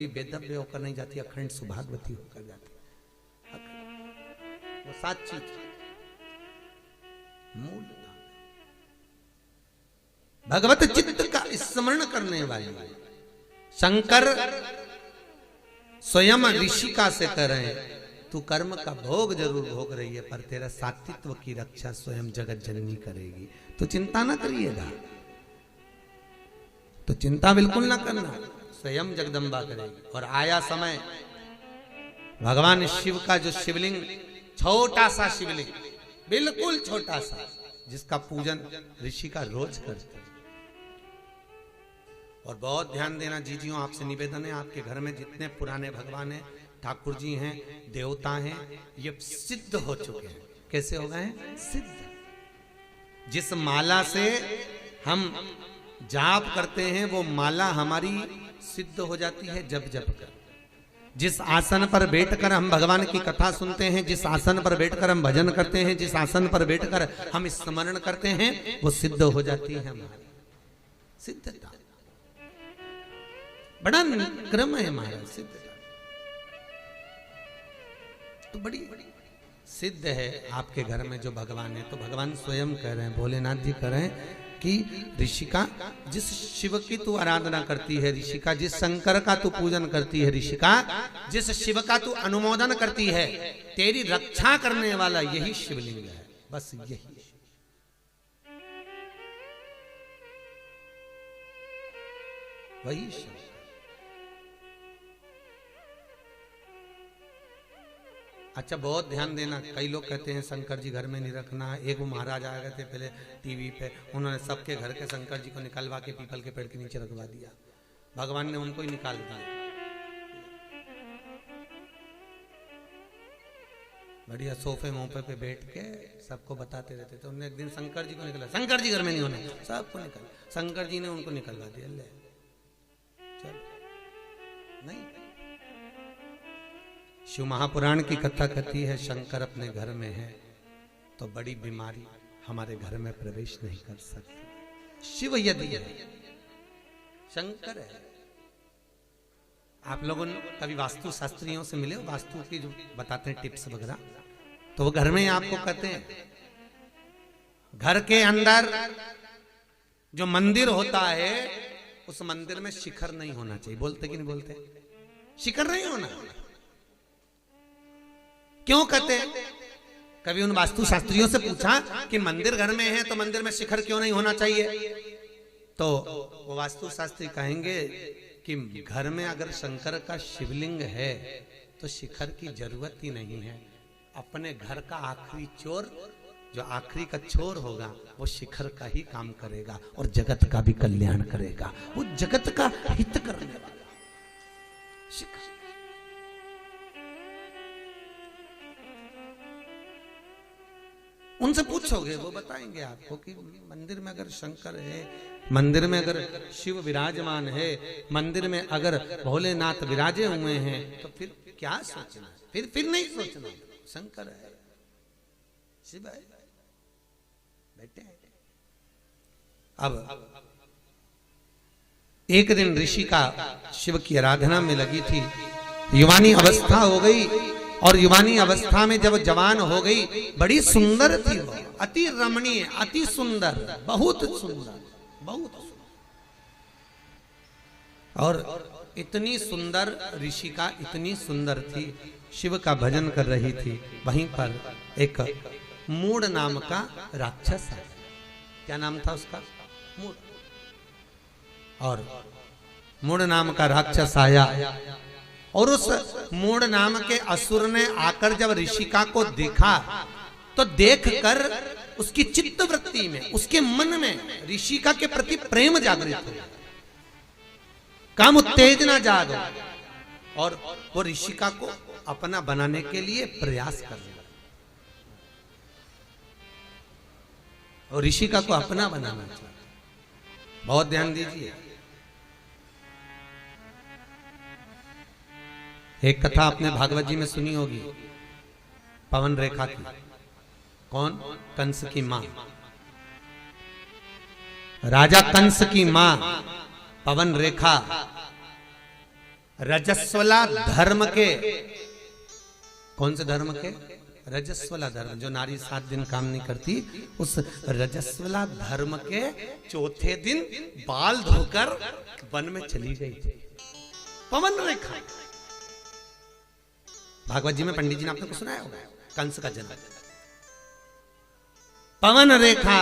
वेदव्य होकर नहीं जाती, अखंड सुभागवती होकर जाती। वो 7 चीज मूल भगवत चित्त का स्मरण करने वाली शंकर स्वयं ऋषिका से कह रहे हैं, तू कर्म का भोग जरूर भोग रही है पर तेरा सात्वित्व की रक्षा स्वयं जगत जननी करेगी, तो चिंता ना करिएगा, तो चिंता बिल्कुल ना करना, स्वयं जगदम्बा करेगी। और आया समय भगवान शिव का जो शिवलिंग, छोटा सा शिवलिंग, बिल्कुल छोटा सा, जिसका पूजन ऋषि का रोज करते। और बहुत ध्यान देना जीजियों, आपसे निवेदन है, आपके घर में जितने पुराने भगवान हैं, ठाकुर जी हैं, देवता हैं, ये सिद्ध हो चुके हैं। कैसे हो गए हैं? सिद्ध। जिस माला से हम जाप करते हैं वो माला हमारी सिद्ध हो जाती है जब जब कर। जिस आसन पर बैठकर हम भगवान की कथा सुनते हैं, जिस आसन पर बैठकर हम भजन करते हैं, जिस आसन पर बैठकर हम स्मरण करते हैं, वो सिद्ध हो जाती है हमारी सिद्धता। बड़ा क्रम है हमारा सिद्धता, तो बड़ी सिद्ध है आपके घर में जो भगवान है। तो भगवान स्वयं कह रहे हैं, भोलेनाथ जी कह रहे हैं कि ऋषिका, जिस शिव की तू आराधना करती है ऋषिका, जिस शंकर का तू पूजन करती है ऋषिका, जिस शिव का तू अनुमोदन करती है, तेरी रक्षा करने वाला यही शिवलिंग है, बस यही। वही शिव। अच्छा, बहुत ध्यान देना, कई लोग कहते हैं शंकर जी घर में नहीं रखना। एक वो महाराज आ गए थे पहले टीवी पे, उन्होंने सबके घर के शंकर जी को निकलवा के पीपल के पेड़ के नीचे रखवा दिया, भगवान ने उनको ही निकाल दिया। बढ़िया सोफे मोफे पे बैठ के सबको बताते रहते थे। उन्होंने एक दिन शंकर जी को निकला, शंकर जी घर में नहीं होना, सबको निकल, शंकर जी ने उनको निकलवा दिया। ले चल, नहीं, शिव महापुराण की कथा कहती है शंकर अपने घर में है तो बड़ी बीमारी हमारे घर में प्रवेश नहीं कर सकती। शिव यदि है, शंकर है। आप लोगों ने कभी वास्तु शास्त्रियों से मिले, वास्तु की जो बताते हैं टिप्स वगैरह, तो वो घर में आपको कहते हैं घर के अंदर जो मंदिर होता है उस मंदिर में शिखर नहीं होना चाहिए। बोलते कि नहीं बोलते? शिखर नहीं होना। क्यों कहते? कभी उन वास्तु शास्त्रियों से पूछा कि मंदिर घर में है तो मंदिर में शिखर क्यों नहीं होना चाहिए? तो वो वास्तु शास्त्री कहेंगे कि घर में अगर शंकर का शिवलिंग है तो शिखर की जरूरत ही नहीं है। अपने घर का आखिरी चोर, जो आखिरी का चोर होगा, वो शिखर का ही काम करेगा और जगत का भी कल्याण करेगा। वो जगत का हित करने वाला शिखर। उनसे पूछोगे वो बताएंगे आपको कि मंदिर में अगर शंकर है, मंदिर में अगर शिव विराजमान है, मंदिर में अगर भोलेनाथ विराजे हुए हैं, तो फिर क्या सोचना? फिर नहीं सोचना, शंकर है, शिव है, बैठे हैं। अब एक दिन ऋषि का शिव की आराधना में लगी थी, युवानी अवस्था हो गई, और युवानी अवस्था में जब जवान हो गई, बड़ी सुंदर थी वो, अति रमणीय, अति सुंदर, बहुत सुंदर, बहुत सुंदर। और इतनी सुंदर ऋषिका, इतनी सुंदर थी, शिव का भजन कर रही थी। वहीं पर एक मूड नाम का राक्षस है। क्या नाम था उसका? मूड। और मूड नाम का राक्षस आया और उस मूड नाम के असुर ने आकर जब ऋषिका को देखा तो देखकर उसकी चित्त वृत्ति में, उसके मन में ऋषिका के प्रति प्रेम जागृत हो, काम उत्तेजना जाग, और वो ऋषिका को अपना बनाने के लिए प्रयास कर रहा, और ऋषिका को अपना बनाना चाहिए। बहुत ध्यान दीजिए, एक कथा आपने भागवत जी में सुनी होगी, पवन रेखा की। कौन? कंस की मां, राजा कंस की मां पवन रेखा रजस्वला धर्म के, कौन से धर्म के? रजस्वला धर्म, जो नारी 7 दिन काम नहीं करती, उस रजस्वला धर्म के चौथे दिन बाल धोकर वन में चली गई थी। पवन रेखा, भागवत जी में पंडित जी ने आपने को सुनाया होगा, कंस का जन्म। पवन रेखा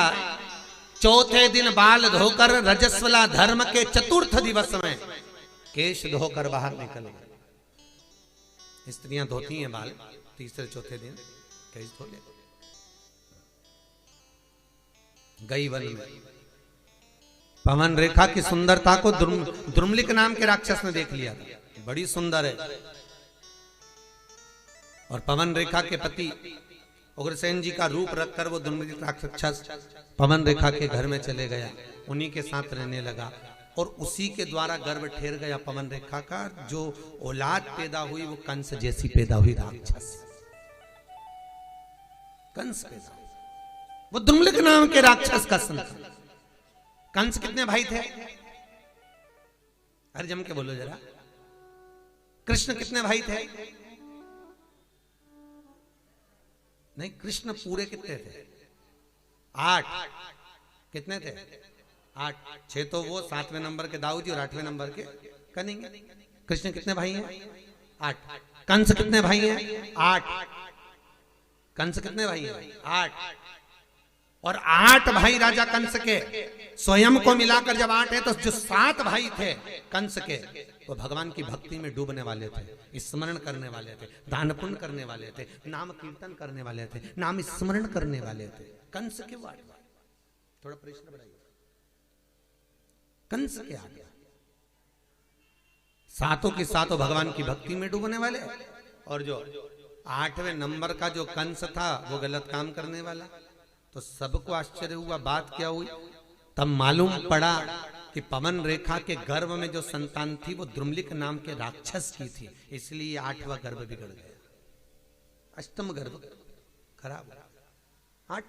चौथे दिन बाल धोकर रजस्वला धर्म के चतुर्थ दिवस में केश धोकर बाहर निकल गए। स्त्रियां धोती हैं बाल तीसरे चौथे दिन, केश धो ले गई वन में। पवन रेखा की सुंदरता को द्रुमलिक नाम के राक्षस ने देख लिया था, बड़ी सुंदर है। और पवन रेखा के पति उग्रसेन जी का रूप रखकर वो द्रुमलिक राक्षस पवन रेखा के घर में चले गया, उन्हीं के साथ रहने लगा और उसी के द्वारा गर्भ ठेर गया पवन रेखा का। जो औलाद पैदा हुई वो कंस जैसी पैदा हुई, राक्षस कंस पैदा, वो द्रुमलिक नाम के राक्षस का संतान। कंस कितने भाई थे? अरे जम के बोलो जरा। कृष्ण कितने भाई थे? नहीं, कृष्ण पूरे कितने थे? 8। कितने थे? 8। 6 तो वो, 7वें नंबर के दाऊद जी और 8वें नंबर के कनिंग। कृष्ण कितने भाई हैं? 8। कंस कितने भाई हैं? 8। कंस कितने भाई हैं? 8। और 8 भाई राजा कंस के स्वयं को मिलाकर जब 8 है, तो जो 7 भाई थे कंस के, वो भगवान की भक्ति में डूबने वाले थे, स्मरण करने वाले थे, दान पुण्य करने वाले थे, नाम कीर्तन करने वाले थे, नाम स्मरण करने वाले थे। कंस के 8 भाई, थोड़ा प्रश्न बढ़ाइए, कंस के 8 सातों के सातों भगवान की भक्ति में डूबने वाले। और जो 8वें नंबर का जो कंस था वो गलत काम करने वाला। तो सबको आश्चर्य हुआ, बात क्या हुई? तब मालूम पड़ा कि पवन रेखा के गर्भ में जो संतान थी वो द्रुमलिक नाम के राक्षस की थी, इसलिए 8वां गर्भ बिगड़ गया, अष्टम गर्भ खराब। 8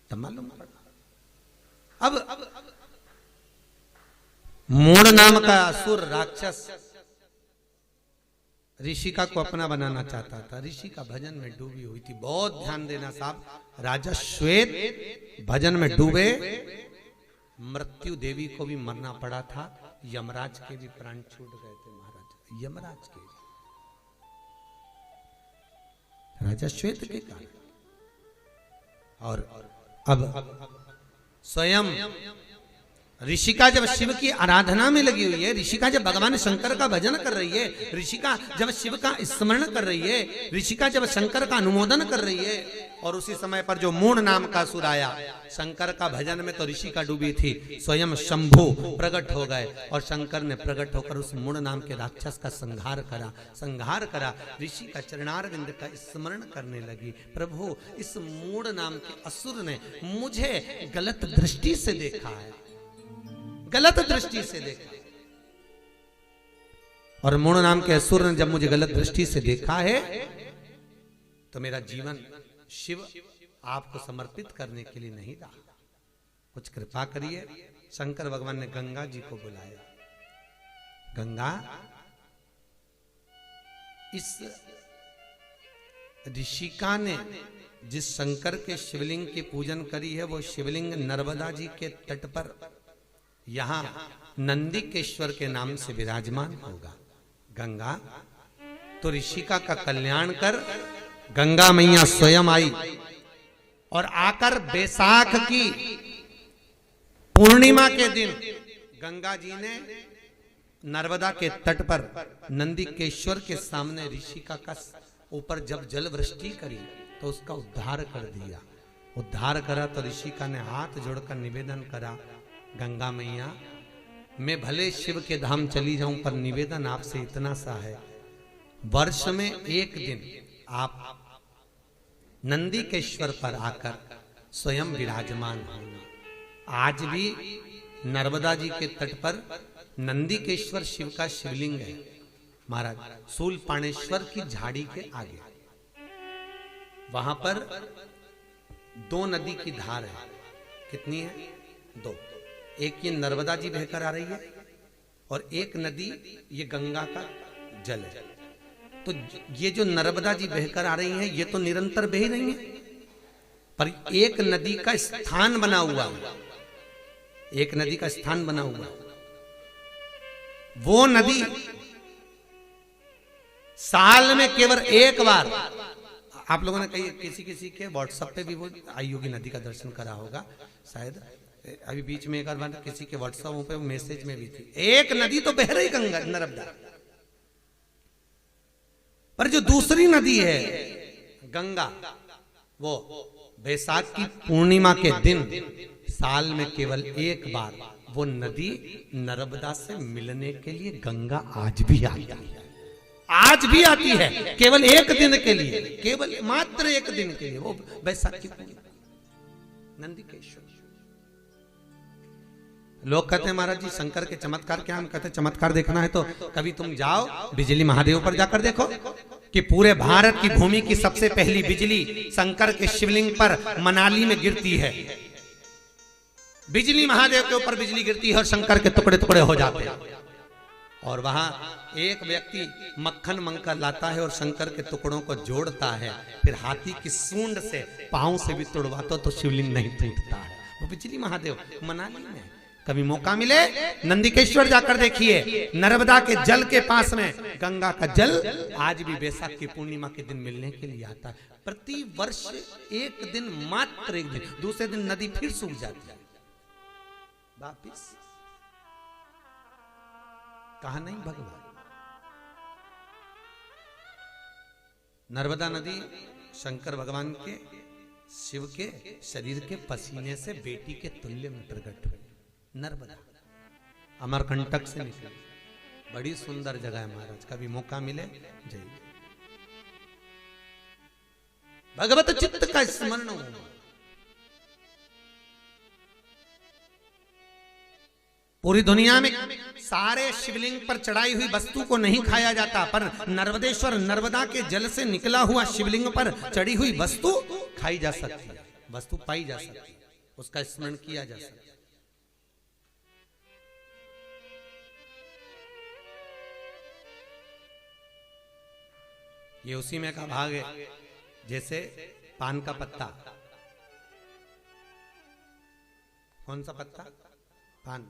तब मालूम पड़ा। अब मूढ़ नाम का असुर राक्षस ऋषिका को अपना बनाना चाहता था, ऋषि का भजन में डूबी हुई थी। बहुत ध्यान देना साहब, राजा श्वेत भजन में डूबे, मृत्यु देवी को भी मरना पड़ा था, यमराज के भी प्राण छूट गए थे महाराज, यमराज के, राजा श्वेत के कारण। और अब स्वयं ऋषिका जब शिव की आराधना में लगी हुई है, ऋषिका जब भगवान शंकर का भजन कर रही है, ऋषिका जब शिव का स्मरण कर रही है, ऋषिका जब शंकर का अनुमोदन कर रही है, और उसी समय पर जो मूढ़ नाम का असुर आया, शंकर का भजन में तो ऋषिका डूबी थी, स्वयं शंभु प्रकट हो गए और शंकर ने प्रकट होकर उस मूढ़ नाम के राक्षस का संहार करा। ऋषि का चरणारविंद का स्मरण करने लगी, प्रभु इस मूढ़ नाम के असुर ने मुझे गलत दृष्टि से देखा है, गलत दृष्टि से देखा। और मूढ़ नाम के असुर ने जब मुझे गलत दृष्टि से देखा है, तो मेरा जीवन शिव आपको समर्पित करने के लिए नहीं रहा, कुछ कृपा करिए। शंकर भगवान ने गंगा जी को बुलाया। गंगा, इस ऋषिका ने जिस शंकर के शिवलिंग की पूजन करी है, वो शिवलिंग नर्मदा जी के तट पर यहां नंदिकेश्वर के नाम से विराजमान होगा। गंगा, तो ऋषिका का कल्याण कर। गंगा मैया स्वयं आई और आकर बैसाख की पूर्णिमा के दिन गंगा जी ने नर्मदा के तट पर नंदिकेश्वर के सामने ऋषिका का ऊपर जब जल वृष्टि करी तो उसका उद्धार कर दिया। उद्धार करा तो ऋषिका ने हाथ जोड़कर निवेदन करा, गंगा मैया मैं भले शिव के धाम चली जाऊं, पर निवेदन आपसे इतना सा है, वर्ष में एक दिन आप नंदिकेश्वर पर आकर स्वयं विराजमान होना। आज भी नर्मदा जी के तट पर नंदिकेश्वर शिव का शिवलिंग है महाराज, शूलपाणेश्वर की झाड़ी के आगे। वहां पर 2 नदी की धार है। कितनी है? 2। एक ये नर्मदा जी बहकर आ रही है और एक नदी ये गंगा का जल है। तो ये जो नर्मदा जी बहकर आ रही हैं ये तो निरंतर बह रही हैं, पर एक नदी का स्थान बना हुआ है, एक नदी का स्थान बना हुआ है। वो नदी साल में केवल एक बार, आप लोगों ने कहीं किसी किसी के व्हाट्सएप पे भी वो आई होगी, नदी का दर्शन करा होगा शायद, अभी बीच में एक बार किसी के व्हाट्सएप पे मैसेज में भी थी। एक नदी तो बह रही गंगा नर्मदा, पर जो दूसरी नदी है गंगा, वो बैसाख की पूर्णिमा के दिन साल में केवल एक बार वो नदी नर्मदा से मिलने के लिए गंगा आज भी आती है, आज भी आती है, केवल एक दिन के लिए, केवल मात्र एक दिन के लिए, वो बैसाख की पूर्णिमा नंदिकेश्वर। लोग कहते हैं महाराज जी शंकर के चमत्कार क्या? हम कहते हैं चमत्कार देखना है तो कभी तुम जाओ बिजली महादेव पर जाकर देखो कि पूरे भारत की भूमि की सबसे पहली बिजली शंकर के शिवलिंग पर मनाली में गिरती है। बिजली महादेव के ऊपर बिजली गिरती है और शंकर के टुकड़े टुकड़े हो जाते हैं, और वहां एक व्यक्ति मक्खन मंकर लाता है और शंकर के टुकड़ों को जोड़ता है, फिर हाथी की सूंड से पांव से भी तोड़वाता तो शिवलिंग नहीं टूटता है। वो बिजली महादेव मनाली में। कभी मौका मिले नंदिकेश्वर जाकर देखिए, नर्मदा के जल के पास में गंगा का जल आज भी बैसाख की पूर्णिमा के दिन मिलने के लिए आता है। प्रति वर्ष एक दिन, मात्र एक दिन, दूसरे दिन नदी फिर सूख जाती है वापिस। कहा नहीं भगवान? नर्मदा नदी शंकर भगवान के, शिव के शरीर के पसीने से बेटी के तुल्य में प्रकट हुई। नर्मदा अमरकंटक से निकली, बड़ी सुंदर जगह है महाराज, कभी मौका मिले जाइए। भगवत चित्त का स्मरण हो। पूरी दुनिया में सारे शिवलिंग पर चढ़ाई हुई वस्तु को नहीं खाया जाता, पर नर्मदेश्वर नर्मदा के जल से निकला हुआ शिवलिंग पर चढ़ी हुई वस्तु खाई जा सकती है, वस्तु पाई जा सकती है, उसका स्मरण किया जा सकता है। ये उसी में का भाग है, जैसे पान का पत्ता। कौन सा पत्ता? पान।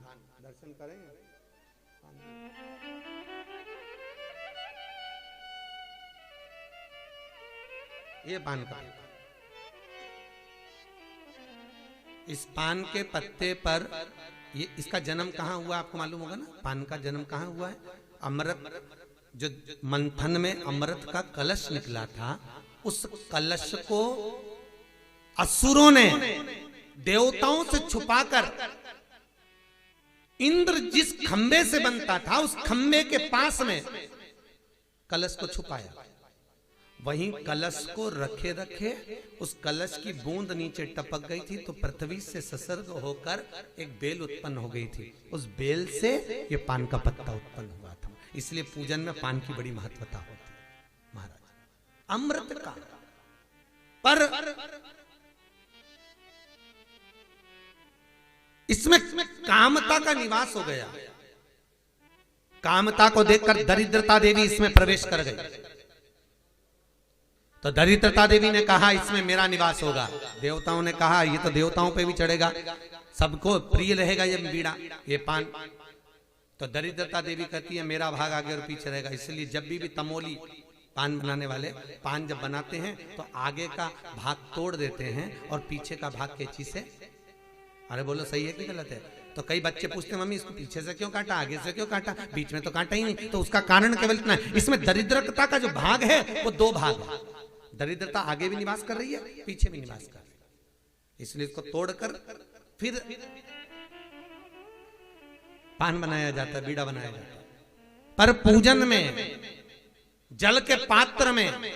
दर्शन करेंगे ये पान का पत्ता। इस पान के पत्ते पर ये, इसका जन्म कहाँ हुआ आपको मालूम होगा ना? पान का जन्म कहाँ हुआ है? अमृत, जो मंथन में अमृत का कलश निकला था, उस कलश को असुरों ने देवताओं से छुपाकर इंद्र जिस खंबे से बनता था उस खंबे के पास में कलश को छुपाया। वहीं कलश को रखे रखे उस कलश की बूंद नीचे टपक गई थी, तो पृथ्वी से संसर्ग होकर एक बेल उत्पन्न हो गई थी। उस बेल से ये पान का पत्ता उत्पन्न हुआ था। इसलिए पूजन में पान की बड़ी महत्वता होती है महाराज। अमृत का पर इसमें कामता का निवास हो गया। कामता को देखकर दरिद्रता देवी इसमें प्रवेश कर गई। तो दरिद्रता देवी ने कहा इसमें मेरा निवास होगा। देवताओं ने कहा ये तो देवताओं पे भी चढ़ेगा, सबको प्रिय रहेगा ये बीड़ा, ये पान। तो दरिद्रता देवी कहती है मेरा भाग आगे और पीछे रहेगा। इसलिए जब भी तमोली पान बनाने वाले पान जब बनाते हैं तो आगे का भाग तोड़ देते हैं और पीछे का भाग कैंची से, अरे बोलो सही है कि गलत है? तो कई बच्चे पूछते हैं मम्मी इसको पीछे से क्यों काटा, आगे से क्यों काटा, बीच में तो काटा ही नहीं। तो उसका कारण केवल इतना है, इसमें दरिद्रता का जो भाग है वो दो भाग है। दरिद्रता आगे भी निवास कर रही है, पीछे भी निवास कर रही है। इसलिए इसको तोड़कर फिर पान बनाया जाता है, बीड़ा बनाया जाता है। पर पूजन में जल के पात्र में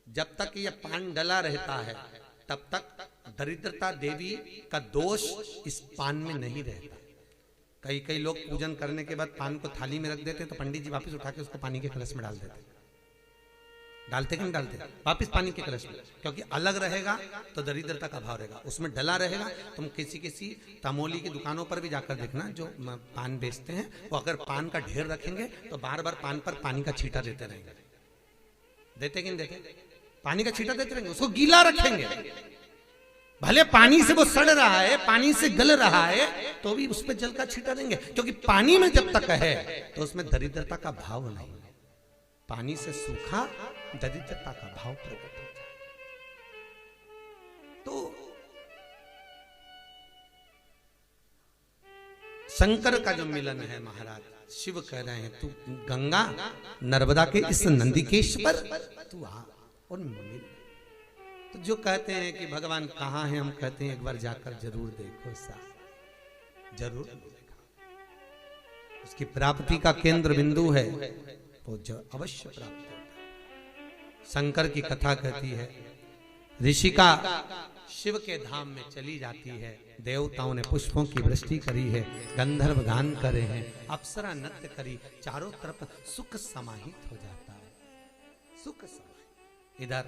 जब तक ये पान डला रहता है तब तक दरिद्रता देवी का दोष इस पान में नहीं रहता। कई कई लोग पूजन करने के बाद पान को थाली में रख देते तो पंडित जी वापस उठा के उसको पानी के कलश में डाल देते। डालते कि नहीं डालते? वापिस पानी के कलश में, क्योंकि अलग रहेगा तो दरिद्रता का भाव रहेगा, उसमें डला रहेगा। तुम किसी तमोली की दुकानों पर भी जाकर देखना, जो पान बेचते हैं वो अगर पान का ढेर रखेंगे तो बार बार पान पर पानी का छींटा देते रहेंगे। देते कि नहीं देते? पानी का छींटा देते रहेंगे, उसको गीला रखेंगे। भले पानी से वो सड़ रहा है, पानी से गल रहा है, तो भी उस पर जल का छींटा देंगे, क्योंकि पानी में जब तक है तो उसमें दरिद्रता का भाव नहीं। पानी से सूखा दरिद्रता का भाव प्रकट हो जाए। तो शंकर का जो मिलन है महाराज, शिव कह रहे हैं तू गंगा नर्मदा के इस नंदिकेश पर तू आ और मिल। तो जो कहते हैं कि भगवान कहाँ है, हम कहते हैं एक बार जाकर जरूर देखो साहब, जरूर देखा। उसकी प्राप्ति का केंद्र बिंदु है, वो जो अवश्य प्राप्त होता है। शंकर की कथा कहती है, ऋषिका शिव के धाम में चली जाती है, देवताओं ने पुष्पों की वृष्टि करी है, गंधर्व गान करे हैं, अप्सरा नृत्य करी, चारों तरफ सुख समाहित हो जाता है, सुख समाहित। इधर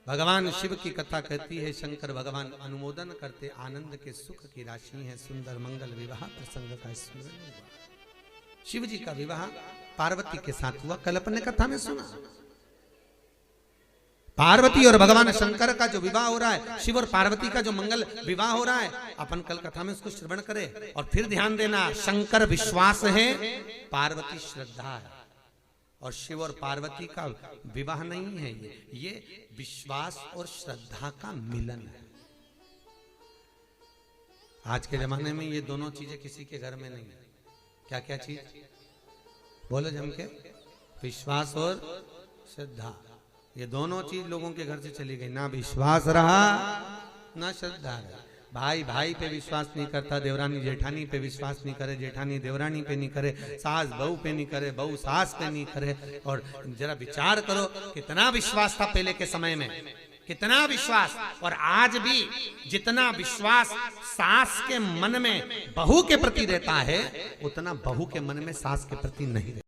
भगवान शिव की कथा कहती है, शंकर भगवान अनुमोदन करते, आनंद के सुख की राशि है, सुंदर मंगल विवाह प्रसंग का स्मरण हुआ। शिव जी का विवाह पार्वती के साथ हुआ, कल अपने कथा में सुना। पार्वती और भगवान शंकर का जो विवाह हो रहा है, शिव और पार्वती का जो मंगल विवाह हो रहा है, अपन कल कथा में उसको श्रवण करें। और फिर ध्यान देना, शंकर विश्वास है, पार्वती श्रद्धा है, और शिव और पार्वती का विवाह नहीं है, ये विश्वास और श्रद्धा का मिलन है। आज के जमाने में ये दोनों चीजें किसी के घर में नहीं है। क्या क्या चीज बोलो जम के? विश्वास और श्रद्धा, ये दोनों चीज लोगों के घर से चली गई। ना विश्वास रहा ना श्रद्धा रहा। भाई भाई पे विश्वास नहीं करता, देवरानी जेठानी पे विश्वास नहीं करे, जेठानी देवरानी पे नहीं करे, सास बहू पे नहीं करे, बहू सास पे नहीं करे। और जरा विचार करो, कितना विश्वास था पहले के समय में, कितना विश्वास। और आज भी जितना विश्वास सास के मन में बहू के प्रति रहता है, उतना बहू के मन में सास के प्रति नहीं रहता।